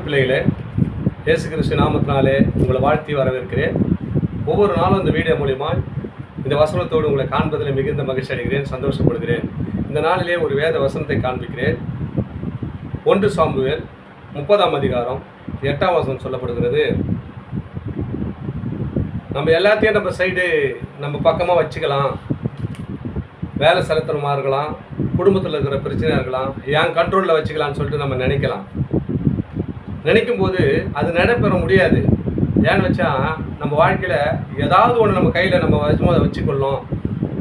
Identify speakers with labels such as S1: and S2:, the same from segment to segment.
S1: பிள்ளைகளே, இயேசு கிறிஸ்து நாமத்தினாலே உங்களை வாழ்த்தி வரவேற்கிறேன். ஒவ்வொரு நாளும் இந்த வீடியோ மூலிமா இந்த வசனத்தோடு உங்களை காண்பதில் மிகுந்த மகிழ்ச்சி அடைகிறேன், சந்தோஷப்படுகிறேன். இந்த நாளிலே ஒரு வேத வசனத்தை காண்பிக்கிறேன். 1 சாமுவேல் 30ஆம் அதிகாரம் 8ஆம் வசனம் சொல்லப்படுகிறது. நம்ம எல்லாத்தையும் நம்ம சைடு நம்ம பக்கமாக வச்சுக்கலாம். வேலை செலுத்தணுமா இருக்கலாம், குடும்பத்தில் இருக்கிற பிரச்சனையாக இருக்கலாம், என் கண்ட்ரோலில் வச்சுக்கலான்னு சொல்லிட்டு நம்ம நினைக்கும் போது அது நடைபெற முடியாது. ஏன்னு வச்சா நம்ம வாழ்க்கையில் ஏதாவது ஒன்று நம்ம கையில் நம்ம வச்சுக்கொள்ளணும்,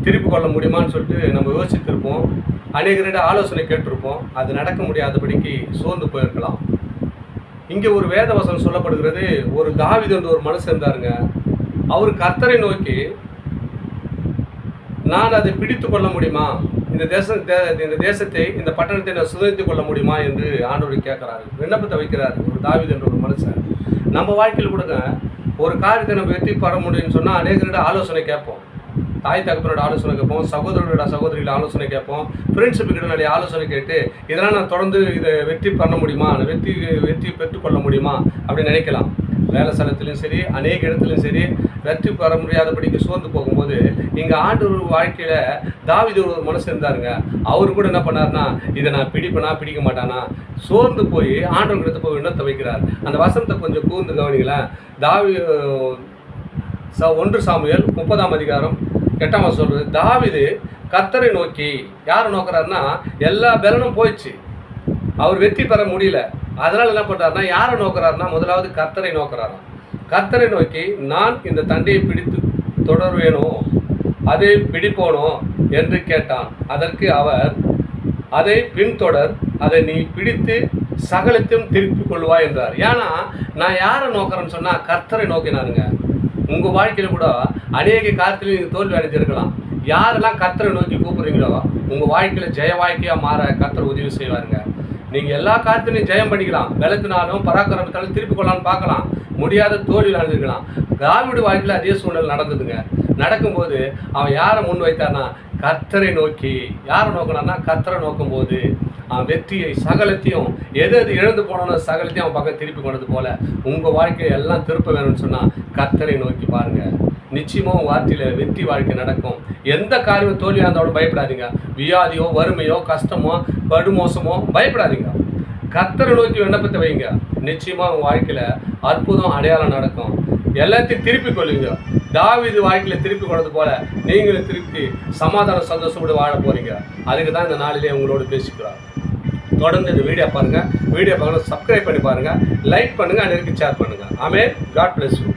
S1: திருப்பி கொள்ள முடியுமான்னு சொல்லிட்டு நம்ம யோசித்திருப்போம். அநேகரிட ஆலோசனை கேட்டிருப்போம். அது நடக்க முடியாதபடிக்கு சோர்ந்து போயிருக்கலாம். இங்கே ஒரு வேத வசனம் சொல்லப்படுகிறது. ஒரு தாவீது என்ற ஒரு மனுஷன் இருந்தாருங்க. அவர் கர்த்தரை நோக்கி, நான் அதை பிடித்து கொள்ள முடியுமா, இந்த தேசத்தை இந்த பட்டணத்தை நான் சுதந்தித்து கொள்ள முடியுமா என்று ஆண்டவர் கேட்குறாரு, விண்ணப்பத்தை வைக்கிறார். ஒரு தாவீது என்ற ஒரு மனுஷன். நம்ம வாழ்க்கையில் கொடுங்க ஒரு காரியத்தை நம்ம வெற்றி பெற முடியும்னு சொன்னால் அநேகரோட ஆலோசனை கேட்போம். தாய் தகப்பனோட ஆலோசனை கேட்போம், சகோதரிகளோட ஆலோசனை கேட்போம், ஃப்ரெண்ட்ஷிப்புக்கிட்ட நிறைய ஆலோசனை கேட்டு இதெல்லாம் நான் தொடர்ந்து இதை வெற்றி பண்ண முடியுமா, வெற்றி பெற்றுக்கொள்ள முடியுமா அப்படின்னு நினைக்கலாம். வேலை ஸ்தலத்திலும் சரி, அநேக இடத்துலையும் சரி, வெற்றி பெற முடியாதபடிக்கு சோர்ந்து போகும்போது இங்கே ஆண்டவர் வாழ்க்கையில் தாவீது ஒரு மனுஷன் இருந்தாருங்க. அவர் கூட என்ன பண்ணார்னா, இதை நான் பிடிக்க மாட்டானா, சோர்ந்து போய் ஆண்டவர்கிட்ட போய் விண்ணப்பத்தை வைக்கிறார். அந்த வசனத்தை கொஞ்சம் கூர்ந்து கவனிங்களேன். 1 சாமுவேல் 30ஆம் அதிகாரம் 8ஆம் வசனம் சொல்றது, தாவீது கர்த்தரை நோக்கி, யாரை நோக்கிறாருன்னா, எல்லா பலனும் போயிடுச்சு, அவர் வெற்றி பெற முடியல. அதனால் என்ன பண்ணுறாருனா, யாரை நோக்கிறாருன்னா, முதலாவது கர்த்தரை நோக்கிறாராம். கர்த்தரை நோக்கி, நான் இந்த தண்டையை பிடித்து தொடர்வேனோ, அதை பிடிப்போனோ என்று கேட்டான். அதற்கு அவர், அதை பின்தொடர், அதை நீ பிடித்து சகலத்தையும் திருப்பி கொள்வாய் என்றார். ஏன்னா நான் யாரை நோக்கிறேன்னு சொன்னால் கர்த்தரை நோக்கினாருங்க. உங்கள் வாழ்க்கையில் கூட அநேக காரியத்தில் நீங்கள் தோல்வி அடைஞ்சிருக்கலாம். யாரெல்லாம் கர்த்தரை நோக்கி கூப்பிட்றீங்களோ உங்கள் வாழ்க்கையில் ஜெய வாழ்க்கையாக மாற கர்த்தர் உதவி செய்வாருங்க. நீங்கள் எல்லா காரியத்திலையும் ஜெயம் பண்ணிக்கலாம். பலத்தினாலும் பராக்கிரமத்தாலும் திருப்பி கொள்ளலான்னு பார்க்கலாம், முடியாத தோல்வியில் அடைஞ்சிருக்கலாம். தாவீது வாழ்க்கையில் அதே சூழ்நிலை நடந்ததுங்க. நடக்கும்போது அவன் யாரை முன் வைத்தார்னா, கர்த்தரை நோக்கி. யாரை நோக்கினான்னா, கர்த்தரை நோக்கும்போது அவன் வெற்றியை சகலத்தையும், எது இழந்து போனோன்னு சகலத்தையும் அவன் பக்கம் திருப்பி கொண்டது போல உங்கள் வாழ்க்கையை எல்லாம் திருப்ப வேணும்னு சொன்னால் கர்த்தரை நோக்கி பாருங்கள். நிச்சயமாக உங்கள் வாழ்க்கையில் வெற்றி வாழ்க்கை நடக்கும். எந்த காரியமும் தோல்வியாக இருந்தாலும் பயப்படாதீங்க. வியாதியோ, வறுமையோ, கஷ்டமோ, படுமோசமோ பயப்படாதீங்க. கர்த்தரை நோக்கி விண்ணப்பத்தை வைங்க. நிச்சயமாக உங்கள் வாழ்க்கையில் அற்புதம் அடையாளம் நடக்கும். எல்லாத்தையும் திருப்பி கொள்ளுங்க. தாவீது வாழ்க்கையில் திருப்பி கொண்டது போல நீங்களும் திருப்பி சமாதான சந்தோஷப்பட்டு வாழ போகிறீங்க. அதுக்கு தான் இந்த நாளிலே உங்களோடு பேசிக்கிறார். தொடர்ந்து இந்த வீடியோ பாருங்கள். சப்ஸ்கிரைப் பண்ணி பாருங்கள், லைக் பண்ணுங்கள், அனைவருக்கும் ஷேர் பண்ணுங்கள். ஆமென். God bless you.